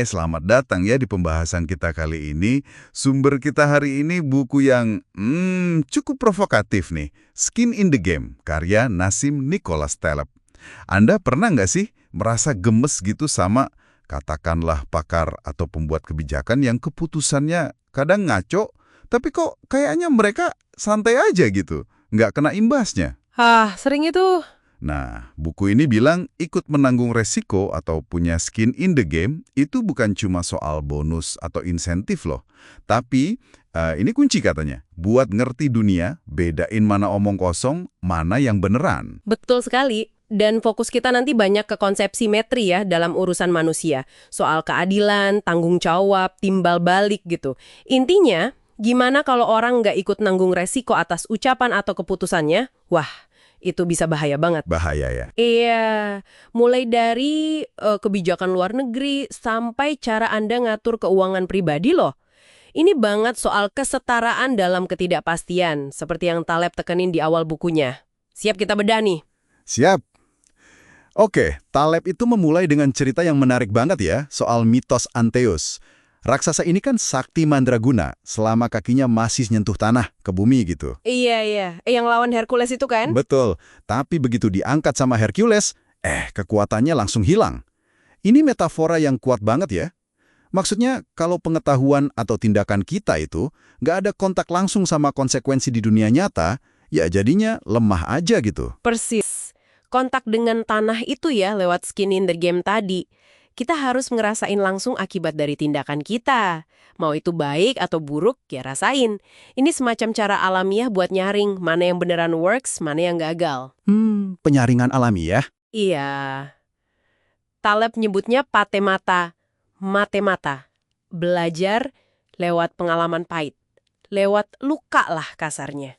Selamat datang ya di pembahasan kita kali ini. Sumber kita hari ini buku yang cukup provokatif nih. Skin in the Game, karya Nassim Nicholas Taleb. Anda pernah nggak sih merasa gemes gitu sama katakanlah pakar atau pembuat kebijakan yang keputusannya kadang ngaco, tapi kok kayaknya mereka santai aja gitu, nggak kena imbasnya? Sering itu. Nah, buku ini bilang ikut menanggung resiko atau punya skin in the game itu bukan cuma soal bonus atau insentif loh. Tapi, ini kunci katanya, buat ngerti dunia, bedain mana omong kosong, mana yang beneran. Betul sekali. Dan fokus kita nanti banyak ke konsep simetri ya dalam urusan manusia. Soal keadilan, tanggung jawab, timbal balik gitu. Intinya, gimana kalau orang nggak ikut nanggung resiko atas ucapan atau keputusannya? Wah, itu bisa bahaya banget. Bahaya ya? Iya, mulai dari kebijakan luar negeri sampai cara Anda ngatur keuangan pribadi loh. Ini banget soal kesetaraan dalam ketidakpastian, seperti yang Taleb tekenin di awal bukunya. Siap kita bedah nih? Siap. Oke, Taleb itu memulai dengan cerita yang menarik banget ya, soal mitos Anteus. Raksasa ini kan sakti mandraguna, selama kakinya masih nyentuh tanah, ke bumi gitu. Iya. Yang lawan Hercules itu kan? Betul, tapi begitu diangkat sama Hercules, kekuatannya langsung hilang. Ini metafora yang kuat banget ya. Maksudnya, kalau pengetahuan atau tindakan kita itu nggak ada kontak langsung sama konsekuensi di dunia nyata, ya jadinya lemah aja gitu. Persis. Kontak dengan tanah itu ya lewat skin in the game tadi. Kita harus ngerasain langsung akibat dari tindakan kita. Mau itu baik atau buruk, ya rasain. Ini semacam cara alamiah buat nyaring mana yang beneran works, mana yang gagal. Penyaringan alami ya. Iya. Taleb nyebutnya patemata, matemata. Belajar lewat pengalaman pahit. Lewat luka lah kasarnya.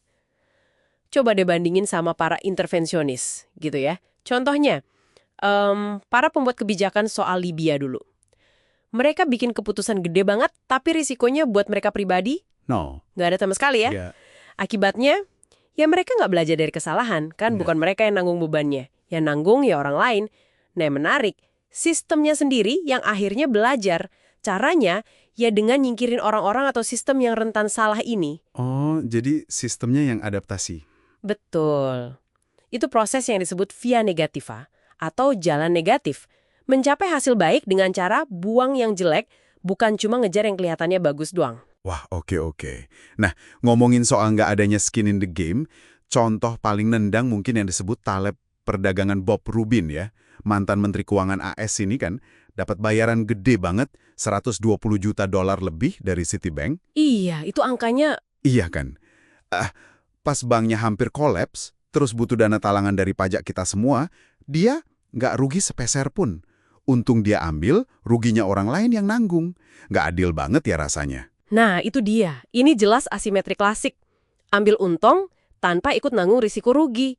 Coba deh bandingin sama para intervensionis, gitu ya. Contohnya, para pembuat kebijakan soal Libya dulu. Mereka bikin keputusan gede banget, tapi risikonya buat mereka pribadi nggak ada sama sekali ya. Yeah. Akibatnya, ya mereka nggak belajar dari kesalahan, kan bukan mereka yang nanggung bebannya. Yang nanggung ya orang lain. Nah, yang menarik, sistemnya sendiri yang akhirnya belajar. Caranya, ya dengan nyingkirin orang-orang atau sistem yang rentan salah ini. Oh, jadi sistemnya yang adaptasi. Betul. Itu proses yang disebut via negativa atau jalan negatif. Mencapai hasil baik dengan cara buang yang jelek, bukan cuma ngejar yang kelihatannya bagus doang. Wah, oke. Nah, ngomongin soal nggak adanya skin in the game, contoh paling nendang mungkin yang disebut Taleb perdagangan Bob Rubin ya. Mantan Menteri Keuangan AS ini kan dapat bayaran gede banget, 120 juta dolar lebih dari Citibank. Iya, itu angkanya. Iya kan? Pas banknya hampir kolaps, terus butuh dana talangan dari pajak kita semua, dia nggak rugi sepeser pun. Untung dia ambil, ruginya orang lain yang nanggung. Nggak adil banget ya rasanya. Nah, itu dia. Ini jelas asimetri klasik. Ambil untung tanpa ikut nanggung risiko rugi.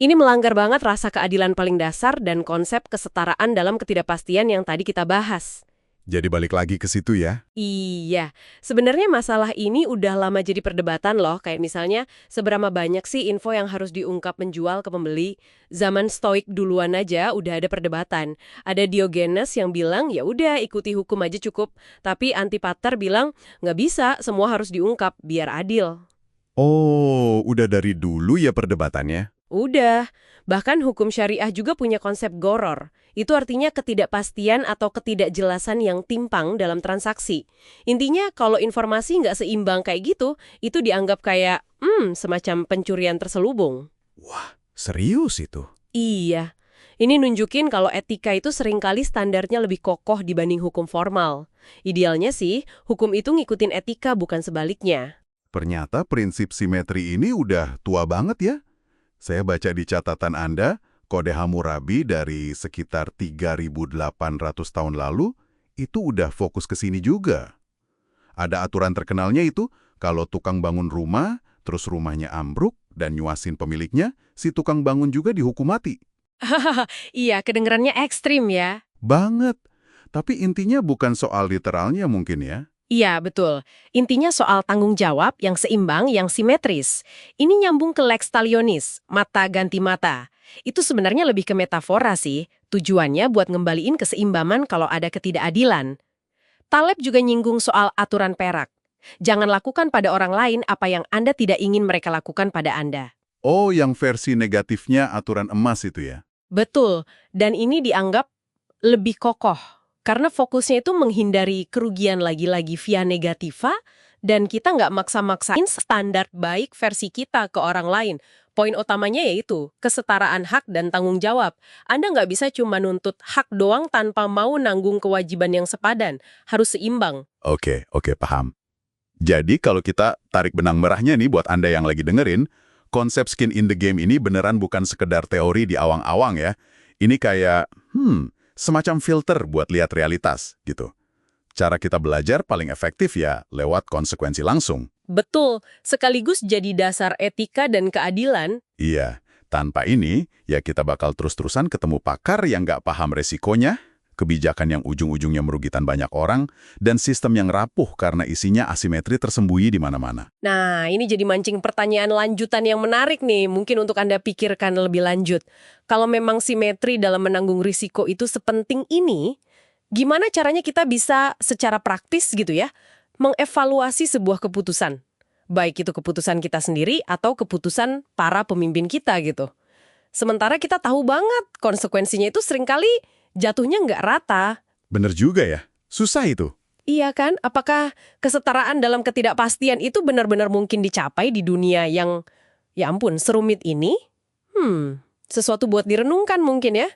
Ini melanggar banget rasa keadilan paling dasar dan konsep kesetaraan dalam ketidakpastian yang tadi kita bahas. Jadi balik lagi ke situ ya. Iya, sebenarnya masalah ini udah lama jadi perdebatan loh. Kayak misalnya, seberapa banyak sih info yang harus diungkap penjual ke pembeli? Zaman Stoik duluan aja udah ada perdebatan. Ada Diogenes yang bilang, ya udah ikuti hukum aja cukup. Tapi Antipater bilang, nggak bisa, semua harus diungkap, biar adil. Oh, udah dari dulu ya perdebatannya? Udah, bahkan hukum syariah juga punya konsep goror. Itu artinya ketidakpastian atau ketidakjelasan yang timpang dalam transaksi. Intinya kalau informasi nggak seimbang kayak gitu, itu dianggap kayak, semacam pencurian terselubung. Wah, serius itu? Iya, ini nunjukin kalau etika itu seringkali standarnya lebih kokoh dibanding hukum formal. Idealnya sih, hukum itu ngikutin etika bukan sebaliknya. Ternyata prinsip simetri ini udah tua banget ya. Saya baca di catatan Anda, Kode Hammurabi dari sekitar 3.800 tahun lalu, itu udah fokus ke sini juga. Ada aturan terkenalnya itu, kalau tukang bangun rumah, terus rumahnya ambruk dan nyuasin pemiliknya, si tukang bangun juga dihukum mati. Iya, kedengerannya ekstrim ya. Banget. Tapi intinya bukan soal literalnya mungkin ya. Iya, betul. Intinya soal tanggung jawab yang seimbang, yang simetris. Ini nyambung ke lex talionis, mata ganti mata. Itu sebenarnya lebih ke metafora sih. Tujuannya buat ngembaliin keseimbangan kalau ada ketidakadilan. Taleb juga nyinggung soal aturan perak. Jangan lakukan pada orang lain apa yang Anda tidak ingin mereka lakukan pada Anda. Oh, yang versi negatifnya aturan emas itu ya? Betul, dan ini dianggap lebih kokoh. Karena fokusnya itu menghindari kerugian lagi-lagi via negativa, dan kita nggak maksa-maksain standar baik versi kita ke orang lain. Poin utamanya yaitu kesetaraan hak dan tanggung jawab. Anda nggak bisa cuma nuntut hak doang tanpa mau nanggung kewajiban yang sepadan. Harus seimbang. Oke, paham. Jadi kalau kita tarik benang merahnya nih buat Anda yang lagi dengerin, konsep skin in the game ini beneran bukan sekedar teori di awang-awang ya. Ini kayak, semacam filter buat lihat realitas gitu. Cara kita belajar paling efektif ya lewat konsekuensi langsung. Betul, sekaligus jadi dasar etika dan keadilan. Iya, tanpa ini ya kita bakal terus-terusan ketemu pakar yang nggak paham resikonya, kebijakan yang ujung-ujungnya merugikan banyak orang, dan sistem yang rapuh karena isinya asimetri tersembunyi di mana-mana. Nah, ini jadi mancing pertanyaan lanjutan yang menarik nih, mungkin untuk Anda pikirkan lebih lanjut. Kalau memang simetri dalam menanggung risiko itu sepenting ini, gimana caranya kita bisa secara praktis gitu ya, mengevaluasi sebuah keputusan? Baik itu keputusan kita sendiri atau keputusan para pemimpin kita gitu. Sementara kita tahu banget konsekuensinya itu seringkali jatuhnya nggak rata. Bener juga ya, susah itu. Iya kan? Apakah kesetaraan dalam ketidakpastian itu benar-benar mungkin dicapai di dunia yang, ya ampun, serumit ini? Sesuatu buat direnungkan mungkin ya.